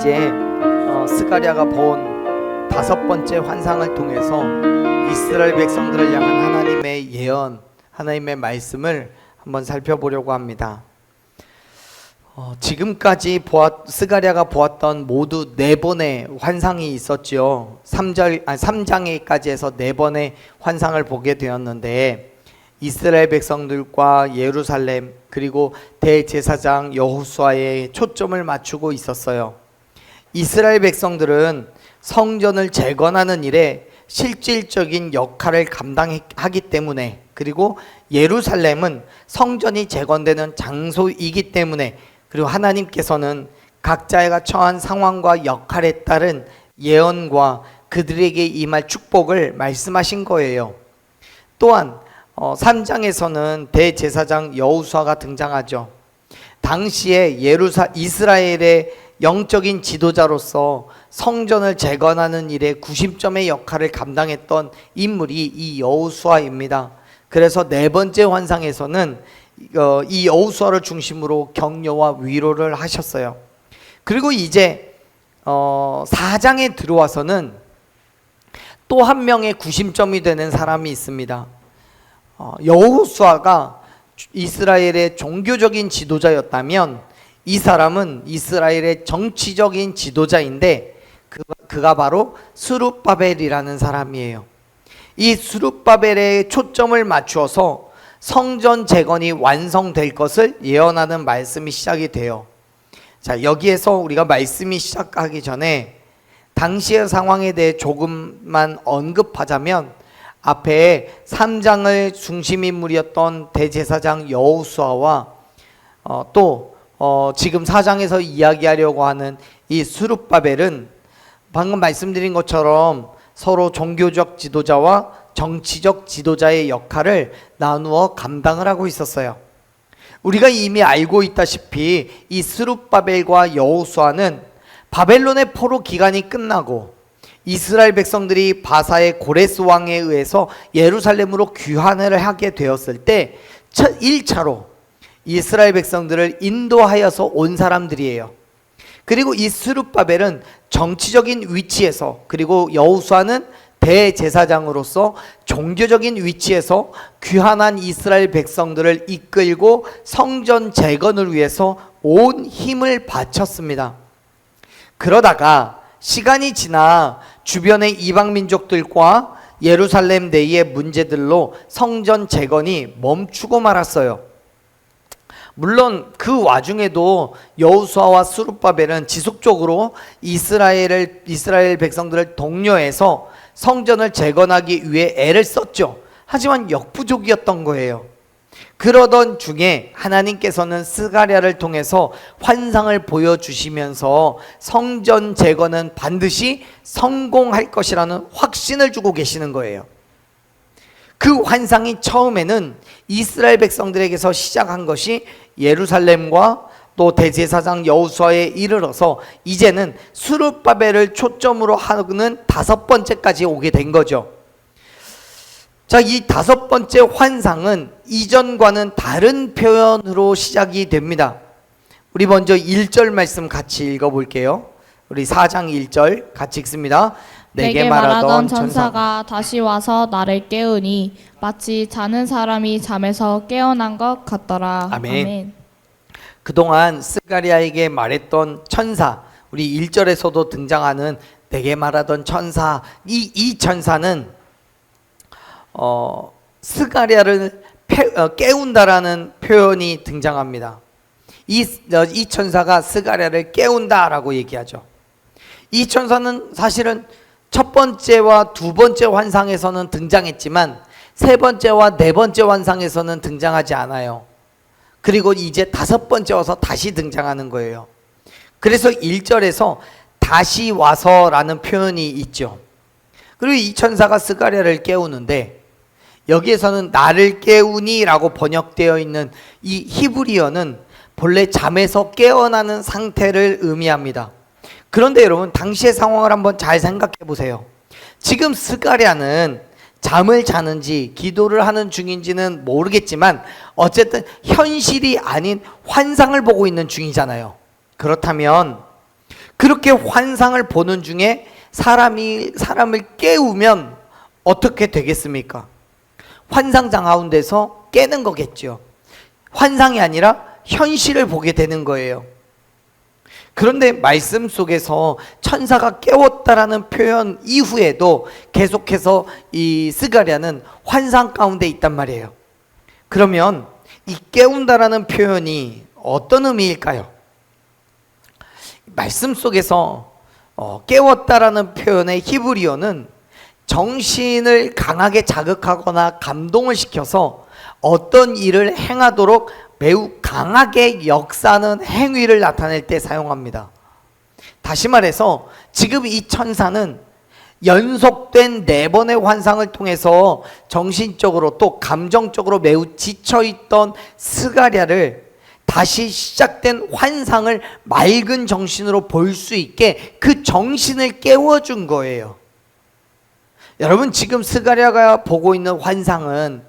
이제 스가랴가 본 다섯 번째 환상을 통해서 이스라엘 백성들을 향한 하나님의 예언, 하나님의 말씀을 한번 살펴보려고 합니다. 지금까지 스가랴가 보았던 모두 4번의 환상이 있었죠. 3장에까지 해서 4번의 환상을 보게 되었는데, 이스라엘 백성들과 예루살렘 그리고 대제사장 여호수아에 초점을 맞추고 있었어요. 이스라엘 백성들은 성전을 재건하는 일에 실질적인 역할을 감당하기 때문에, 그리고 예루살렘은 성전이 재건되는 장소이기 때문에, 그리고 하나님께서는 각자가 처한 상황과 역할에 따른 예언과 그들에게 임할 축복을 말씀하신 거예요. 또한 3장에서는 대제사장 여호수아가 등장하죠. 당시에 이스라엘의 영적인 지도자로서 성전을 재건하는 일에 구심점의 역할을 감당했던 인물이 이 여호수아입니다. 그래서 4번째 환상에서는 이 여호수아를 중심으로 격려와 위로를 하셨어요. 그리고 이제 4장에 들어와서는 또 한 명의 구심점이 되는 사람이 있습니다. 여호수아가 이스라엘의 종교적인 지도자였다면 이 사람은 이스라엘의 정치적인 지도자인데 그가 바로 스룹바벨이라는 사람이에요. 이 스룹바벨에 초점을 맞추어서 성전 재건이 완성될 것을 예언하는 말씀이 시작이 돼요. 자, 여기에서 우리가 말씀이 시작하기 전에 당시의 상황에 대해 조금만 언급하자면, 앞에 3장을 중심 인물이었던 대제사장 여호수아와 또 지금 4장에서 이야기하려고 하는 이 스룹바벨은 방금 말씀드린 것처럼 서로 종교적 지도자와 정치적 지도자의 역할을 나누어 감당을 하고 있었어요. 우리가 이미 알고 있다시피 이 스룹바벨과 여호수아는 바벨론의 포로 기간이 끝나고 이스라엘 백성들이 바사의 고레스 왕에 의해서 예루살렘으로 귀환을 하게 되었을 때 1차로 이스라엘 백성들을 인도하여서 온 사람들이에요. 그리고 이 스룹바벨은 정치적인 위치에서, 그리고 여호수아는 대제사장으로서 종교적인 위치에서 귀환한 이스라엘 백성들을 이끌고 성전 재건을 위해서 온 힘을 바쳤습니다. 그러다가 시간이 지나 주변의 이방 민족들과 예루살렘 내의 문제들로 성전 재건이 멈추고 말았어요. 물론 그 와중에도 여호수아와 스룹바벨은 지속적으로 이스라엘 백성들을 독려해서 성전을 재건하기 위해 애를 썼죠. 하지만 역부족이었던 거예요. 그러던 중에 하나님께서는 스가랴를 통해서 환상을 보여주시면서 성전 재건은 반드시 성공할 것이라는 확신을 주고 계시는 거예요. 그 환상이 처음에는 이스라엘 백성들에게서 시작한 것이 예루살렘과 또 대제사장 여호수아에 이르러서 이제는 스룹바벨을 초점으로 하는 5번째까지 오게 된 거죠. 자, 이 5번째 환상은 이전과는 다른 표현으로 시작이 됩니다. 우리 먼저 1절 말씀 같이 읽어볼게요. 우리 4장 1절 같이 읽습니다. 내게 말하던 천사가 다시 와서 나를 깨우니 마치 자는 사람이 잠에서 깨어난 것 같더라. 아멘. 그동안 스가랴에게 말했던 천사, 우리 1절에서도 등장하는 내게 말하던 천사, 이 천사는 스가랴를 깨운다라는 표현이 등장합니다. 이 천사가 스가랴를 깨운다라고 얘기하죠. 이 천사는 사실은 첫 번째와 두 번째 환상에서는 등장했지만 세 번째와 네 번째 환상에서는 등장하지 않아요. 그리고 이제 5번째 와서 다시 등장하는 거예요. 그래서 1절에서 다시 와서라는 표현이 있죠. 그리고 이 천사가 스가랴를 깨우는데, 여기에서는 나를 깨우니 라고 번역되어 있는 이 히브리어는 본래 잠에서 깨어나는 상태를 의미합니다. 그런데 여러분, 당시의 상황을 한번 잘 생각해 보세요. 지금 스가랴는 잠을 자는지 기도를 하는 중인지는 모르겠지만 어쨌든 현실이 아닌 환상을 보고 있는 중이잖아요. 그렇다면 그렇게 환상을 보는 중에 사람을 깨우면 어떻게 되겠습니까? 환상장 가운데서 깨는 거겠죠. 환상이 아니라 현실을 보게 되는 거예요. 그런데 말씀 속에서 천사가 깨웠다라는 표현 이후에도 계속해서 이 스가랴는 환상 가운데 있단 말이에요. 그러면 이 깨운다라는 표현이 어떤 의미일까요? 말씀 속에서 깨웠다라는 표현의 히브리어는 정신을 강하게 자극하거나 감동을 시켜서 어떤 일을 행하도록 매우 강하게 역사하는 행위를 나타낼 때 사용합니다. 다시 말해서 지금 이 천사는 연속된 4번의 환상을 통해서 정신적으로 또 감정적으로 매우 지쳐있던 스가랴를 다시 시작된 환상을 맑은 정신으로 볼 수 있게 그 정신을 깨워준 거예요. 여러분, 지금 스가랴가 보고 있는 환상은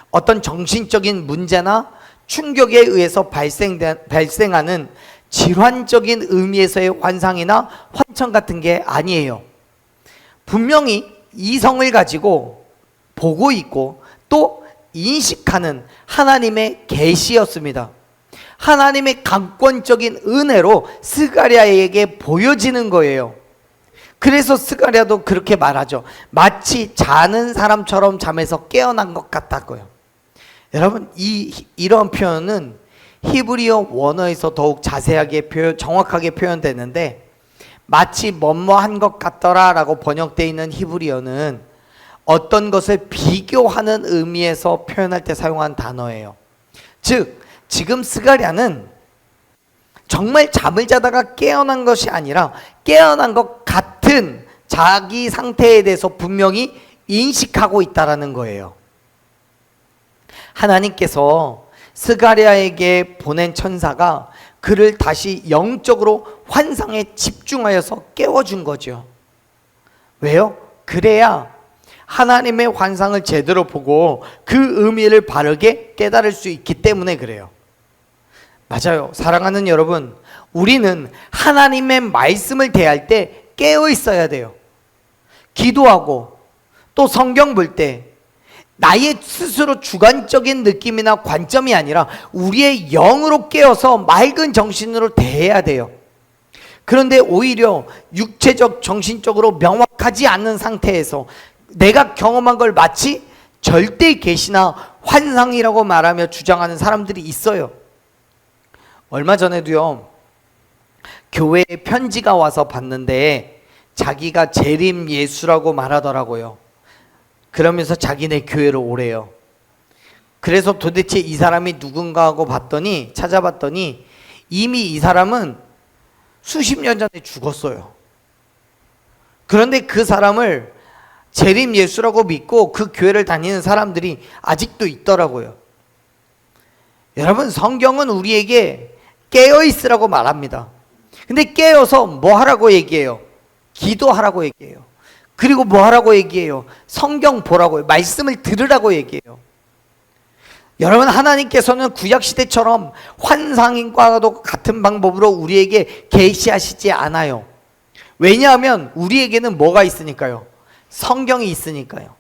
어떤 정신적인 문제나 충격에 의해서 발생하는 질환적인 의미에서의 환상이나 환청 같은 게 아니에요. 분명히 이성을 가지고 보고 있고 또 인식하는 하나님의 계시였습니다. 하나님의 강권적인 은혜로 스가랴에게 보여지는 거예요. 그래서 스가랴도 그렇게 말하죠. 마치 자는 사람처럼 잠에서 깨어난 것 같다고요. 여러분, 이런 표현은 히브리어 원어에서 더욱 자세하게 정확하게 표현되는데, 마치 뭐뭐한 것 같더라 라고 번역되어 있는 히브리어는 어떤 것을 비교하는 의미에서 표현할 때 사용한 단어예요. 즉, 지금 스가랴는 정말 잠을 자다가 깨어난 것이 아니라 깨어난 것 같은 자기 상태에 대해서 분명히 인식하고 있다라는 거예요. 하나님께서 스가랴에게 보낸 천사가 그를 다시 영적으로 환상에 집중하여서 깨워준 거죠. 왜요? 그래야 하나님의 환상을 제대로 보고 그 의미를 바르게 깨달을 수 있기 때문에 그래요. 맞아요. 사랑하는 여러분, 우리는 하나님의 말씀을 대할 때 깨어 있어야 돼요. 기도하고 또 성경 볼 때 나의 스스로 주관적인 느낌이나 관점이 아니라 우리의 영으로 깨어서 맑은 정신으로 대해야 돼요. 그런데 오히려 육체적, 정신적으로 명확하지 않은 상태에서 내가 경험한 걸 마치 절대 계시나 환상이라고 말하며 주장하는 사람들이 있어요. 얼마 전에도요, 교회에 편지가 와서 봤는데 자기가 재림 예수라고 말하더라고요. 그러면서 자기네 교회로 오래요. 그래서 도대체 이 사람이 누군가 하고 찾아봤더니 이미 이 사람은 수십 년 전에 죽었어요. 그런데 그 사람을 재림 예수라고 믿고 그 교회를 다니는 사람들이 아직도 있더라고요. 여러분, 성경은 우리에게 깨어있으라고 말합니다. 근데 깨어서 뭐 하라고 얘기해요? 기도하라고 얘기해요. 그리고 뭐 하라고 얘기해요? 성경 보라고, 말씀을 들으라고 얘기해요. 여러분, 하나님께서는 구약시대처럼 환상과도 같은 방법으로 우리에게 계시하시지 않아요. 왜냐하면 우리에게는 뭐가 있으니까요? 성경이 있으니까요.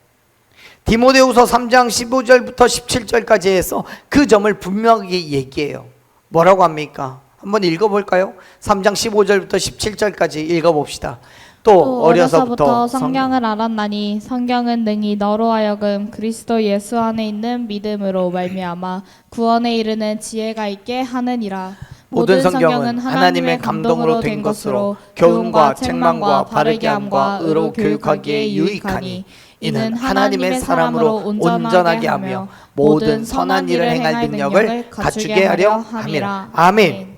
디모데후서 3장 15절부터 17절까지 해서 그 점을 분명히 얘기해요. 뭐라고 합니까? 한번 읽어볼까요? 3장 15절부터 17절까지 읽어봅시다. 또 어려서부터 성경을 알았나니 성경은 능히 너로 하여금 그리스도 예수 안에 있는 믿음으로 말미암아 구원에 이르는 지혜가 있게 하느니라. 모든 성경은 하나님의 감동으로 된 것으로 교훈과 책망과 바르게 함과 의로 교육하기에 유익하니 이는 하나님의 사람으로 온전하게 하며 모든 선한 일을 행할 능력을 갖추게 하려 함이라. 아멘.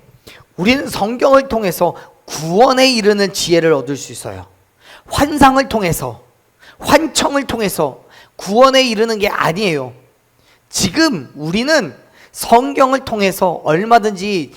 우리는 성경을 통해서 구원에 이르는 지혜를 얻을 수 있어요. 환상을 통해서, 환청을 통해서 구원에 이르는 게 아니에요. 지금 우리는 성경을 통해서 얼마든지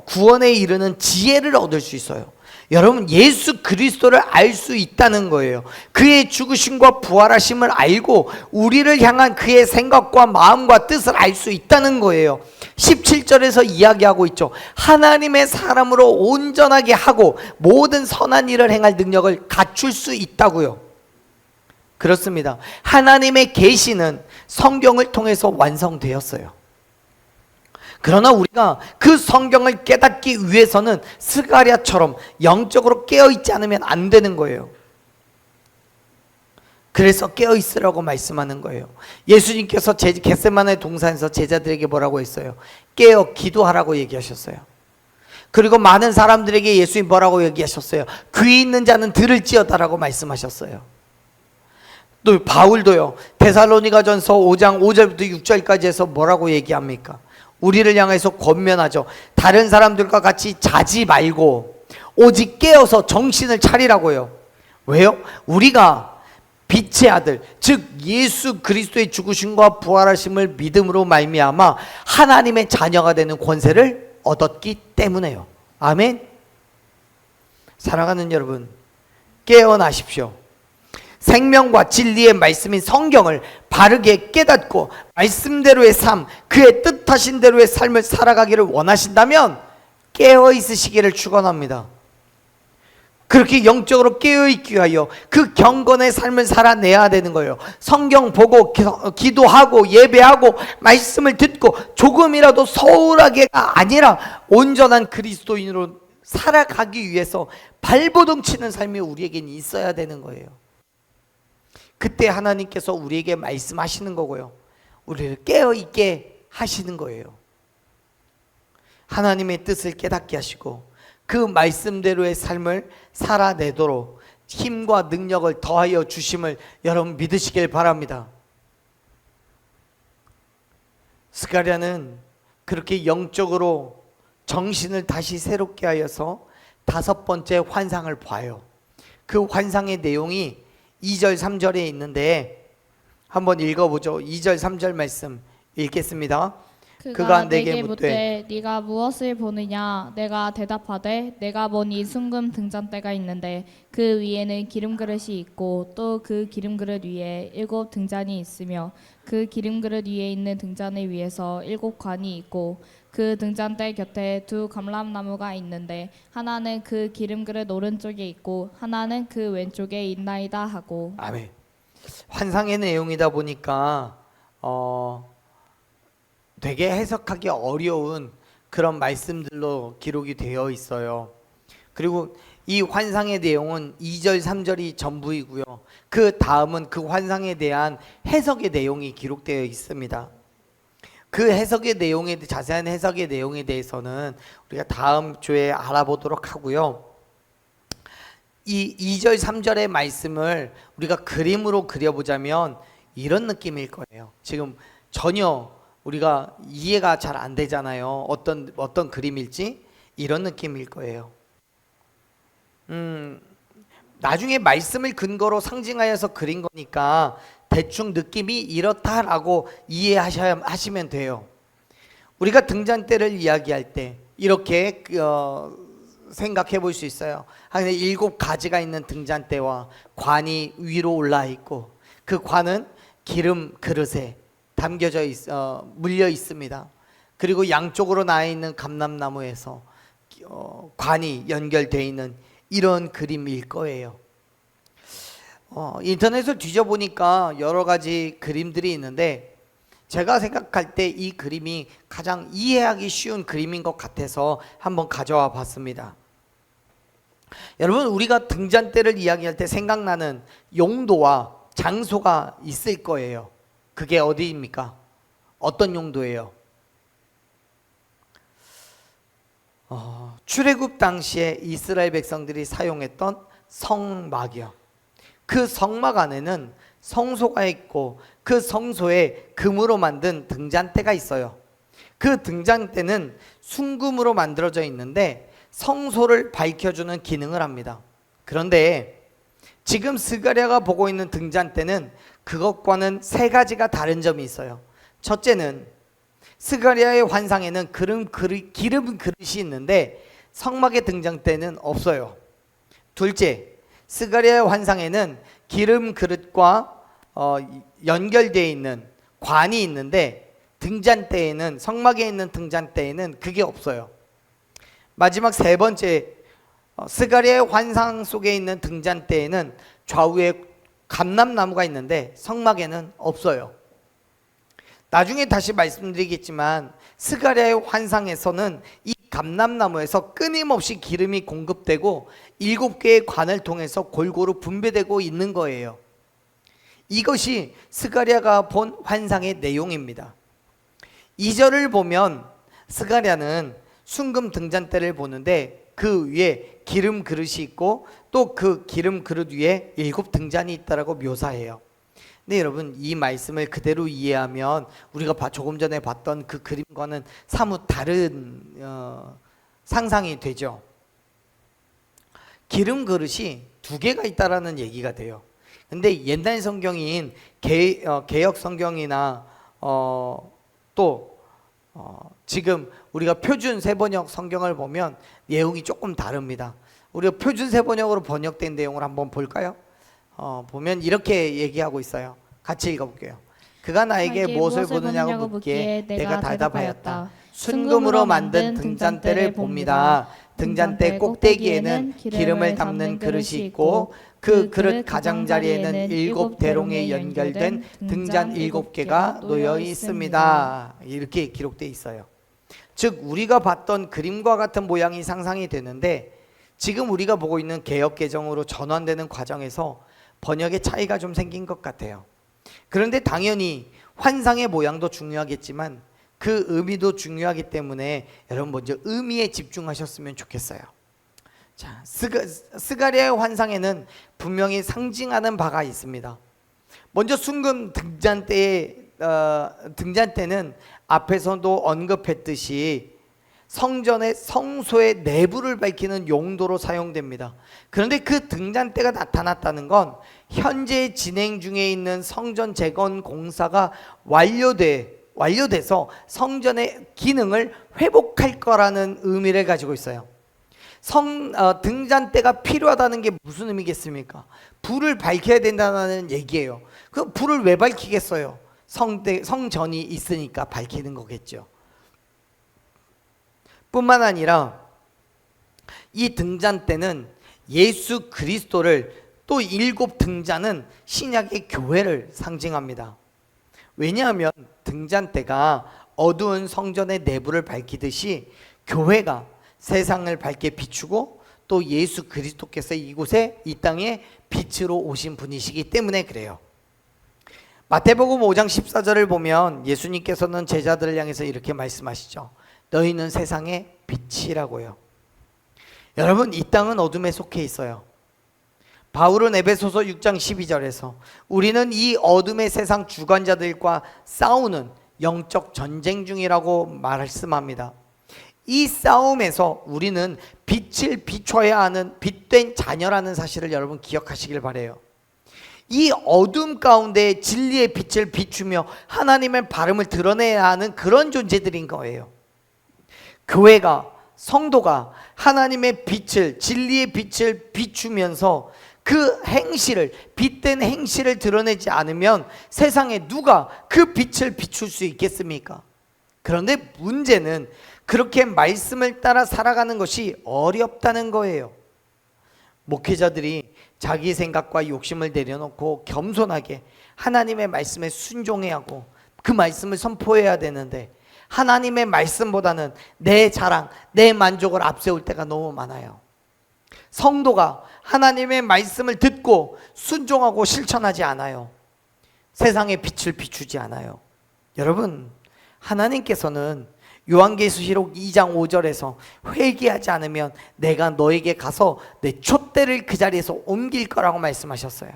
구원에 이르는 지혜를 얻을 수 있어요. 여러분, 예수 그리스도를 알 수 있다는 거예요. 그의 죽으심과 부활하심을 알고 우리를 향한 그의 생각과 마음과 뜻을 알 수 있다는 거예요. 17절에서 이야기하고 있죠. 하나님의 사람으로 온전하게 하고 모든 선한 일을 행할 능력을 갖출 수 있다고요. 그렇습니다. 하나님의 계시는 성경을 통해서 완성되었어요. 그러나 우리가 그 성경을 깨닫기 위해서는 스가랴처럼 영적으로 깨어있지 않으면 안 되는 거예요. 그래서 깨어있으라고 말씀하는 거예요. 예수님께서 겟세마네 동산에서 제자들에게 뭐라고 했어요? 깨어 기도하라고 얘기하셨어요. 그리고 많은 사람들에게 예수님 뭐라고 얘기하셨어요? 귀 있는 자는 들을지어다라고 말씀하셨어요. 또 바울도요, 데살로니가전서 5장 5절부터 6절까지 해서 뭐라고 얘기합니까? 우리를 향해서 권면하죠. 다른 사람들과 같이 자지 말고 오직 깨어서 정신을 차리라고요. 왜요? 우리가 빛의 아들, 즉 예수 그리스도의 죽으심과 부활하심을 믿음으로 말미암아 하나님의 자녀가 되는 권세를 얻었기 때문에요. 아멘. 사랑하는 여러분, 깨어나십시오. 생명과 진리의 말씀인 성경을 바르게 깨닫고 말씀대로의 삶, 그의 뜻하신 대로의 삶을 살아가기를 원하신다면 깨어 있으시기를 축원합니다. 그렇게 영적으로 깨어있기 위하여 그 경건의 삶을 살아내야 되는 거예요. 성경 보고 기도하고 예배하고 말씀을 듣고 조금이라도 소홀하게가 아니라 온전한 그리스도인으로 살아가기 위해서 발버둥 치는 삶이 우리에겐 있어야 되는 거예요. 그때 하나님께서 우리에게 말씀하시는 거고요. 우리를 깨어있게 하시는 거예요. 하나님의 뜻을 깨닫게 하시고 그 말씀대로의 삶을 살아내도록 힘과 능력을 더하여 주심을 여러분 믿으시길 바랍니다. 스가랴는 그렇게 영적으로 정신을 다시 새롭게 하여서 5번째 환상을 봐요. 그 환상의 내용이 2절 3절에 있는데 한번 읽어보죠. 2절 3절 말씀 읽겠습니다. 그가 내게 묻되 네가 무엇을 보느냐? 내가 대답하되 내가 보니 순금 등잔대가 있는데 그 위에는 기름그릇이 있고 또 그 기름그릇 위에 7 등잔이 있으며 그 기름그릇 위에 있는 등잔을 위에서 7 관이 있고 그 등잔대 곁에 2 감람나무가 있는데 하나는 그 기름그릇 오른쪽에 있고 하나는 그 왼쪽에 있나이다 하고. 아멘. 환상의 내용이다 보니까 되게 해석하기 어려운 그런 말씀들로 기록이 되어 있어요. 그리고 이 환상의 내용은 2절 3절이 전부이고요. 그 다음은 그 환상에 대한 해석의 내용이 기록되어 있습니다. 그 해석의 내용에 자세한 해석의 내용에 대해서는 우리가 다음 주에 알아보도록 하고요. 이 2절 3절의 말씀을 우리가 그림으로 그려보자면 이런 느낌일 거예요. 지금 전혀 우리가 이해가 잘 안 되잖아요. 어떤 그림일지 이런 느낌일 거예요. 나중에 말씀을 근거로 상징하여서 그린 거니까 대충 느낌이 이렇다라고 이해하시면 돼요. 우리가 등잔대를 이야기할 때 이렇게 생각해 볼 수 있어요. 한 7가지가 있는 등잔대와 관이 위로 올라 있고 그 관은 기름 그릇에 담겨져 물려 있습니다. 그리고 양쪽으로 나 있는 감람나무에서 관이 연결되어 있는 이런 그림일 거예요. 인터넷을 뒤져보니까 여러 가지 그림들이 있는데 제가 생각할 때 이 그림이 가장 이해하기 쉬운 그림인 것 같아서 한번 가져와 봤습니다. 여러분, 우리가 등잔대를 이야기할 때 생각나는 용도와 장소가 있을 거예요. 그게 어디입니까? 어떤 용도예요? 출애굽 당시에 이스라엘 백성들이 사용했던 성막이요. 그 성막 안에는 성소가 있고 그 성소에 금으로 만든 등잔대가 있어요. 그 등잔대는 순금으로 만들어져 있는데 성소를 밝혀주는 기능을 합니다. 그런데 지금 스가랴가 보고 있는 등잔대는 그것과는 3가지가 다른 점이 있어요. 첫째는 스가랴의 환상에는 기름 그릇이 있는데 성막의 등잔대는 없어요. 둘째, 스가랴의 환상에는 기름 그릇과 연결되어 있는 관이 있는데 등잔대에는, 성막에 있는 등잔대에는 그게 없어요. 마지막 세 번째, 스가랴의 환상 속에 있는 등잔대에는 좌우에 감람나무가 있는데 성막에는 없어요. 나중에 다시 말씀드리겠지만 스가랴의 환상에서는 이 감람나무에서 끊임없이 기름이 공급되고 7개의 관을 통해서 골고루 분배되고 있는 거예요. 이것이 스가랴가 본 환상의 내용입니다. 2절을 보면 스가랴는 순금 등잔대를 보는데 그 위에 기름 그릇이 있고 또 그 기름 그릇 위에 7 등잔이 있다라고 묘사해요. 네, 여러분, 이 말씀을 그대로 이해하면 우리가 조금 전에 봤던 그 그림과는 사뭇 다른 상상이 되죠. 기름 그릇이 2개가 있다라는 얘기가 돼요. 근데 옛날 성경인 개역 성경이나 지금 우리가 표준 세번역 성경을 보면 내용이 조금 다릅니다. 우리가 표준 세번역으로 번역된 내용을 한번 볼까요? 보면 이렇게 얘기하고 있어요. 같이 읽어볼게요. 그가 나에게 무엇을 보느냐고 묻기에 내가 대답하였다. 순금으로 만든 등잔대를 봅니다. 등잔대 꼭대기에는 기름을 담는 그릇이 있고 그 그릇 가장자리에는 7 대롱에 연결된 등잔 7개가 놓여 있습니다. 이렇게 기록되어 있어요. 즉 우리가 봤던 그림과 같은 모양이 상상이 되는데 지금 우리가 보고 있는 개역개정으로 전환되는 과정에서 번역의 차이가 좀 생긴 것 같아요. 그런데 당연히 환상의 모양도 중요하겠지만 그 의미도 중요하기 때문에 여러분 먼저 의미에 집중하셨으면 좋겠어요. 자, 스가랴의 환상에는 분명히 상징하는 바가 있습니다. 먼저 순금 등잔대는 앞에서도 언급했듯이 성전의 성소의 내부를 밝히는 용도로 사용됩니다. 그런데 그 등잔대가 나타났다는 건 현재 진행 중에 있는 성전 재건 공사가 완료돼서 성전의 기능을 회복할 거라는 의미를 가지고 있어요. 등잔대가 필요하다는 게 무슨 의미겠습니까? 불을 밝혀야 된다는 얘기예요. 그 불을 왜 밝히겠어요? 성전이 있으니까 밝히는 거겠죠. 뿐만 아니라 이 등잔대는 예수 그리스도를, 또 7 등잔은 신약의 교회를 상징합니다. 왜냐하면 등잔대가 어두운 성전의 내부를 밝히듯이 교회가 세상을 밝게 비추고 또 예수 그리스도께서 이곳에 이 땅에 빛으로 오신 분이시기 때문에 그래요. 마태복음 5장 14절을 보면 예수님께서는 제자들을 향해서 이렇게 말씀하시죠. 너희는 세상의 빛이라고요. 여러분, 이 땅은 어둠에 속해 있어요. 바울은 에베소서 6장 12절에서 우리는 이 어둠의 세상 주관자들과 싸우는 영적 전쟁 중이라고 말씀합니다. 이 싸움에서 우리는 빛을 비춰야 하는 빛된 자녀라는 사실을 여러분 기억하시길 바라요. 이 어둠 가운데 진리의 빛을 비추며 하나님의 발음을 드러내야 하는 그런 존재들인 거예요. 교회가, 성도가 하나님의 빛을, 진리의 빛을 비추면서 그 행실을, 빛된 행실을 드러내지 않으면 세상에 누가 그 빛을 비출 수 있겠습니까? 그런데 문제는 그렇게 말씀을 따라 살아가는 것이 어렵다는 거예요. 목회자들이 자기 생각과 욕심을 내려놓고 겸손하게 하나님의 말씀에 순종해야 하고 그 말씀을 선포해야 되는데 하나님의 말씀보다는 내 자랑, 내 만족을 앞세울 때가 너무 많아요. 성도가 하나님의 말씀을 듣고 순종하고 실천하지 않아요. 세상의 빛을 비추지 않아요. 여러분, 하나님께서는 요한계시록 2장 5절에서 회개하지 않으면 내가 너에게 가서 내 촛대를 그 자리에서 옮길 거라고 말씀하셨어요.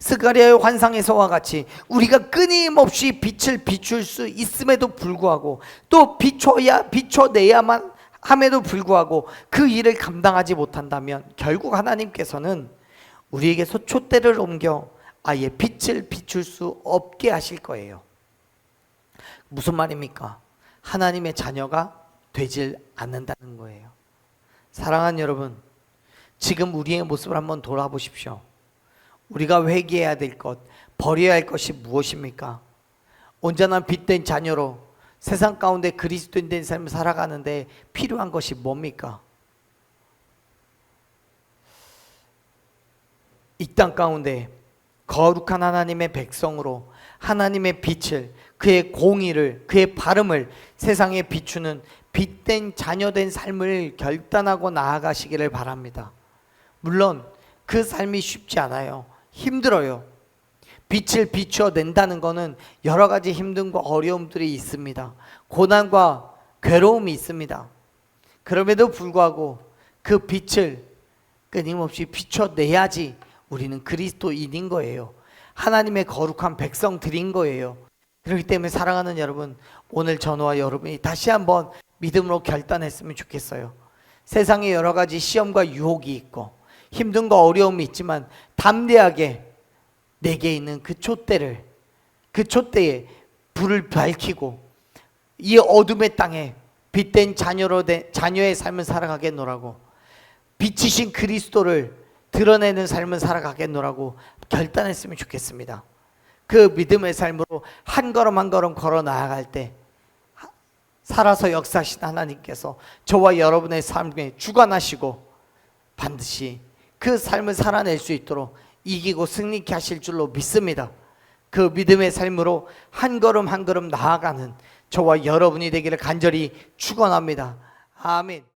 스가랴의 환상에서와 같이 우리가 끊임없이 빛을 비출 수 있음에도 불구하고 또 비춰내야만 함에도 불구하고 그 일을 감당하지 못한다면 결국 하나님께서는 우리에게서 촛대를 옮겨 아예 빛을 비출 수 없게 하실 거예요. 무슨 말입니까? 하나님의 자녀가 되질 않는다는 거예요. 사랑하는 여러분, 지금 우리의 모습을 한번 돌아보십시오. 우리가 회개해야 될 것, 버려야 할 것이 무엇입니까? 온전한 빛된 자녀로 세상 가운데 그리스도인 된 삶을 살아가는데 필요한 것이 뭡니까? 이 땅 가운데 거룩한 하나님의 백성으로 하나님의 빛을, 그의 공의를, 그의 바름을 세상에 비추는 빛된 자녀된 삶을 결단하고 나아가시기를 바랍니다. 물론 그 삶이 쉽지 않아요. 힘들어요. 빛을 비춰낸다는 것은 여러 가지 힘듦과 어려움들이 있습니다. 고난과 괴로움이 있습니다. 그럼에도 불구하고 그 빛을 끊임없이 비춰내야지 우리는 그리스도인인 거예요. 하나님의 거룩한 백성들인 거예요. 그렇기 때문에 사랑하는 여러분, 오늘 저와 여러분이 다시 한번 믿음으로 결단했으면 좋겠어요. 세상에 여러 가지 시험과 유혹이 있고 힘든과 어려움이 있지만 담대하게 내게 있는 그 촛대에 불을 밝히고 이 어둠의 땅에 빛된 자녀의 삶을 살아가겠노라고, 빛이신 그리스도를 드러내는 삶을 살아가겠노라고 결단했으면 좋겠습니다. 그 믿음의 삶으로 한 걸음 한 걸음 걸어 나아갈 때 살아서 역사하신 하나님께서 저와 여러분의 삶에 주관하시고 반드시 그 삶을 살아낼 수 있도록 이기고 승리케 하실 줄로 믿습니다. 그 믿음의 삶으로 한 걸음 한 걸음 나아가는 저와 여러분이 되기를 간절히 축원합니다. 아멘.